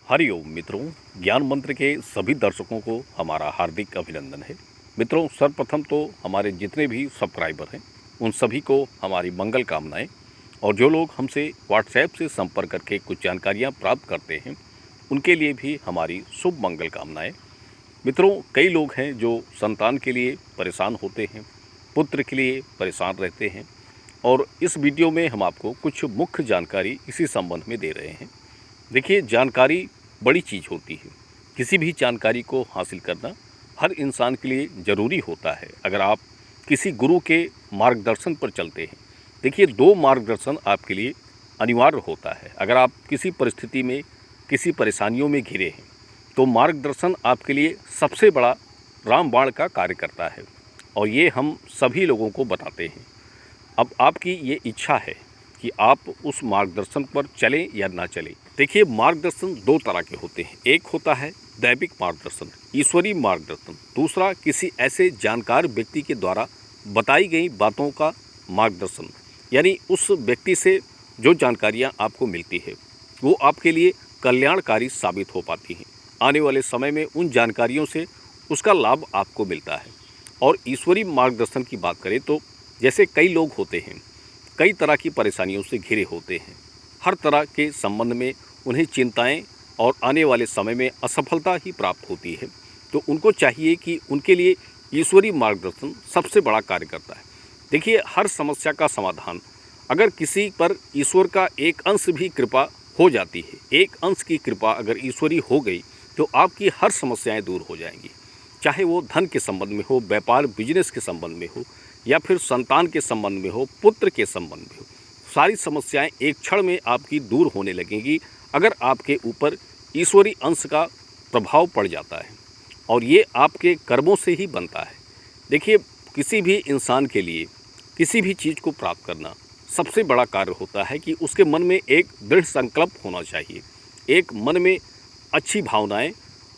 हरिओम मित्रों, ज्ञान मंत्र के सभी दर्शकों को हमारा हार्दिक अभिनंदन है। मित्रों, सर्वप्रथम तो हमारे जितने भी सब्सक्राइबर हैं उन सभी को हमारी मंगल कामनाएं। और जो लोग हमसे व्हाट्सएप से संपर्क करके कुछ जानकारियां प्राप्त करते हैं उनके लिए भी हमारी शुभ मंगल कामनाएं। मित्रों, कई लोग हैं जो संतान के लिए परेशान होते हैं, पुत्र के लिए परेशान रहते हैं, और इस वीडियो में हम आपको कुछ मुख्य जानकारी इसी संबंध में दे रहे हैं। देखिए, जानकारी बड़ी चीज़ होती है। किसी भी जानकारी को हासिल करना हर इंसान के लिए ज़रूरी होता है। अगर आप किसी गुरु के मार्गदर्शन पर चलते हैं, देखिए, दो मार्गदर्शन आपके लिए अनिवार्य होता है। अगर आप किसी परिस्थिति में, किसी परेशानियों में घिरे हैं, तो मार्गदर्शन आपके लिए सबसे बड़ा रामबाण का कार्य करता है, और ये हम सभी लोगों को बताते हैं। अब आपकी ये इच्छा है कि आप उस मार्गदर्शन पर चलें या ना चलें। देखिए, मार्गदर्शन दो तरह के होते हैं। एक होता है दैविक मार्गदर्शन, ईश्वरीय मार्गदर्शन। दूसरा किसी ऐसे जानकार व्यक्ति के द्वारा बताई गई बातों का मार्गदर्शन, यानी उस व्यक्ति से जो जानकारियां आपको मिलती है वो आपके लिए कल्याणकारी साबित हो पाती हैं। आने वाले समय में उन जानकारियों से उसका लाभ आपको मिलता है। और ईश्वरीय मार्गदर्शन की बात करें तो जैसे कई लोग होते हैं, कई तरह की परेशानियों से घिरे होते हैं, हर तरह के संबंध में उन्हें चिंताएं और आने वाले समय में असफलता ही प्राप्त होती है, तो उनको चाहिए कि उनके लिए ईश्वरीय मार्गदर्शन सबसे बड़ा कार्य करता है। देखिए, हर समस्या का समाधान अगर किसी पर ईश्वर का एक अंश भी कृपा हो जाती है, एक अंश की कृपा अगर ईश्वरीय हो गई, तो आपकी हर समस्याएं दूर हो जाएंगी। चाहे वो धन के संबंध में हो, व्यापार बिजनेस के संबंध में हो, या फिर संतान के संबंध में हो, पुत्र के संबंध में हो, सारी समस्याएं एक क्षण में आपकी दूर होने लगेंगी अगर आपके ऊपर ईश्वरीय अंश का प्रभाव पड़ जाता है। और ये आपके कर्मों से ही बनता है। देखिए, किसी भी इंसान के लिए किसी भी चीज़ को प्राप्त करना सबसे बड़ा कार्य होता है कि उसके मन में एक दृढ़ संकल्प होना चाहिए, एक मन में अच्छी भावनाएं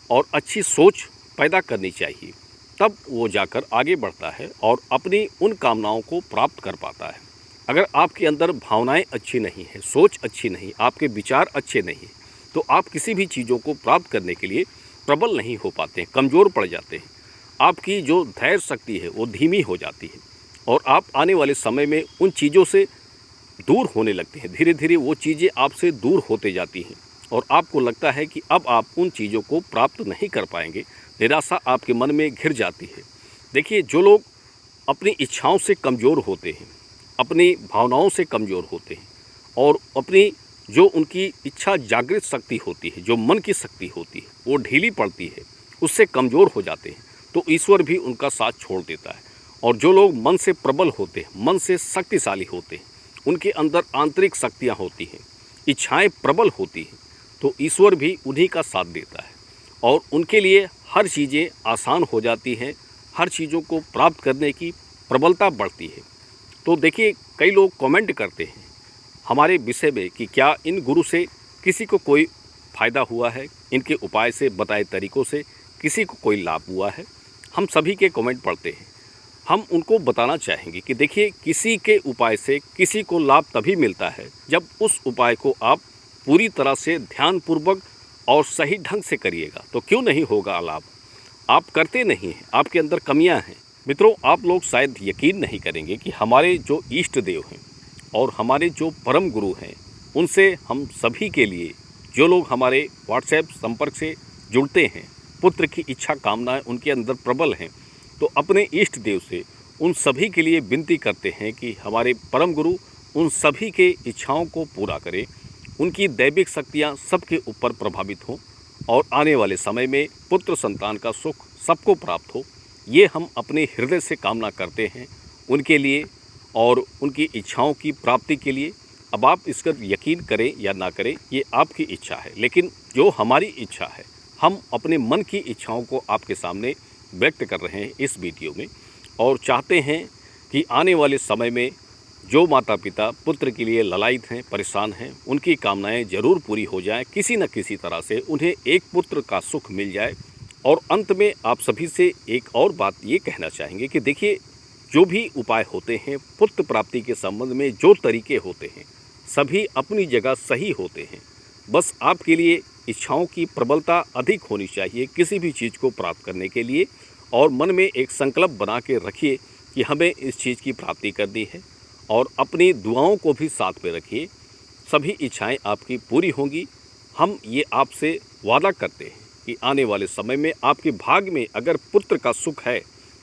और अच्छी सोच पैदा करनी चाहिए। तब वो जाकर आगे बढ़ता है और अपनी उन कामनाओं को प्राप्त कर पाता है। अगर आपके अंदर भावनाएं अच्छी नहीं है, सोच अच्छी नहीं, आपके विचार अच्छे नहीं हैं, तो आप किसी भी चीज़ों को प्राप्त करने के लिए प्रबल नहीं हो पाते हैं, कमज़ोर पड़ जाते हैं। आपकी जो धैर्य शक्ति है वो धीमी हो जाती है, और आप आने वाले समय में उन चीज़ों से दूर होने लगते हैं। धीरे धीरे वो चीज़ें आपसे दूर होते जाती हैं और आपको लगता है कि अब आप उन चीज़ों को प्राप्त नहीं कर पाएंगे। निराशा आपके मन में घिर जाती है। देखिए, जो लोग अपनी इच्छाओं से कमज़ोर होते हैं, अपनी भावनाओं से कमज़ोर होते हैं, और अपनी जो उनकी इच्छा जागृत शक्ति होती है, जो मन की शक्ति होती है, वो ढीली पड़ती है, उससे कमज़ोर हो जाते हैं, तो ईश्वर भी उनका साथ छोड़ देता है। और जो लोग मन से प्रबल होते हैं, मन से शक्तिशाली होते हैं, उनके अंदर आंतरिक शक्तियाँ होती हैं, इच्छाएँ प्रबल होती हैं, तो ईश्वर भी उन्हीं का साथ देता है और उनके लिए हर चीज़ें आसान हो जाती हैं, हर चीज़ों को प्राप्त करने की प्रबलता बढ़ती है। तो देखिए, कई लोग कमेंट करते हैं हमारे विषय में कि क्या इन गुरु से किसी को कोई फ़ायदा हुआ है, इनके उपाय से, बताए तरीक़ों से किसी को कोई लाभ हुआ है। हम सभी के कमेंट पढ़ते हैं। हम उनको बताना चाहेंगे कि देखिए, किसी के उपाय से किसी को लाभ तभी मिलता है जब उस उपाय को आप पूरी तरह से ध्यानपूर्वक और सही ढंग से करिएगा। तो क्यों नहीं होगा लाभ? आप करते नहीं हैं, आपके अंदर कमियां हैं। मित्रों, आप लोग शायद यकीन नहीं करेंगे कि हमारे जो इष्ट देव हैं और हमारे जो परम गुरु हैं, उनसे हम सभी के लिए, जो लोग हमारे व्हाट्सएप संपर्क से जुड़ते हैं, पुत्र की इच्छा कामनाएं उनके अंदर प्रबल हैं, तो अपने इष्ट देव से उन सभी के लिए विनती करते हैं कि हमारे परम गुरु उन सभी के इच्छाओं को पूरा करें, उनकी दैविक शक्तियाँ सबके ऊपर प्रभावित हों, और आने वाले समय में पुत्र संतान का सुख सबको प्राप्त हो। ये हम अपने हृदय से कामना करते हैं उनके लिए और उनकी इच्छाओं की प्राप्ति के लिए। अब आप इस पर यकीन करें या ना करें, ये आपकी इच्छा है, लेकिन जो हमारी इच्छा है, हम अपने मन की इच्छाओं को आपके सामने व्यक्त कर रहे हैं इस वीडियो में, और चाहते हैं कि आने वाले समय में जो माता पिता पुत्र के लिए ललायित हैं, परेशान हैं, उनकी कामनाएं ज़रूर पूरी हो जाएं, किसी न किसी तरह से उन्हें एक पुत्र का सुख मिल जाए। और अंत में आप सभी से एक और बात ये कहना चाहेंगे कि देखिए, जो भी उपाय होते हैं पुत्र प्राप्ति के संबंध में, जो तरीके होते हैं, सभी अपनी जगह सही होते हैं। बस आपके लिए इच्छाओं की प्रबलता अधिक होनी चाहिए किसी भी चीज़ को प्राप्त करने के लिए, और मन में एक संकल्प बना के रखिए कि हमें इस चीज़ की प्राप्ति करनी है, और अपनी दुआओं को भी साथ में रखिए। सभी इच्छाएं आपकी पूरी होंगी। हम ये आपसे वादा करते हैं कि आने वाले समय में आपके भाग्य में अगर पुत्र का सुख है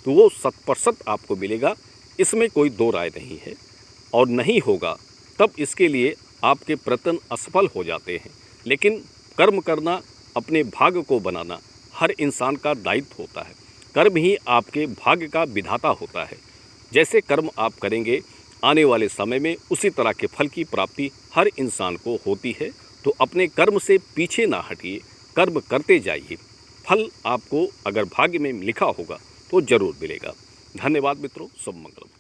तो वो 100% आपको मिलेगा, इसमें कोई दो राय नहीं है। और नहीं होगा तब इसके लिए आपके प्रयत्न असफल हो जाते हैं। लेकिन कर्म करना, अपने भाग्य को बनाना हर इंसान का दायित्व होता है। कर्म ही आपके भाग्य का विधाता होता है। जैसे कर्म आप करेंगे आने वाले समय में उसी तरह के फल की प्राप्ति हर इंसान को होती है। तो अपने कर्म से पीछे ना हटिए, कर्म करते जाइए। फल आपको अगर भाग्य में लिखा होगा तो जरूर मिलेगा। धन्यवाद मित्रों, शुभ मंगल।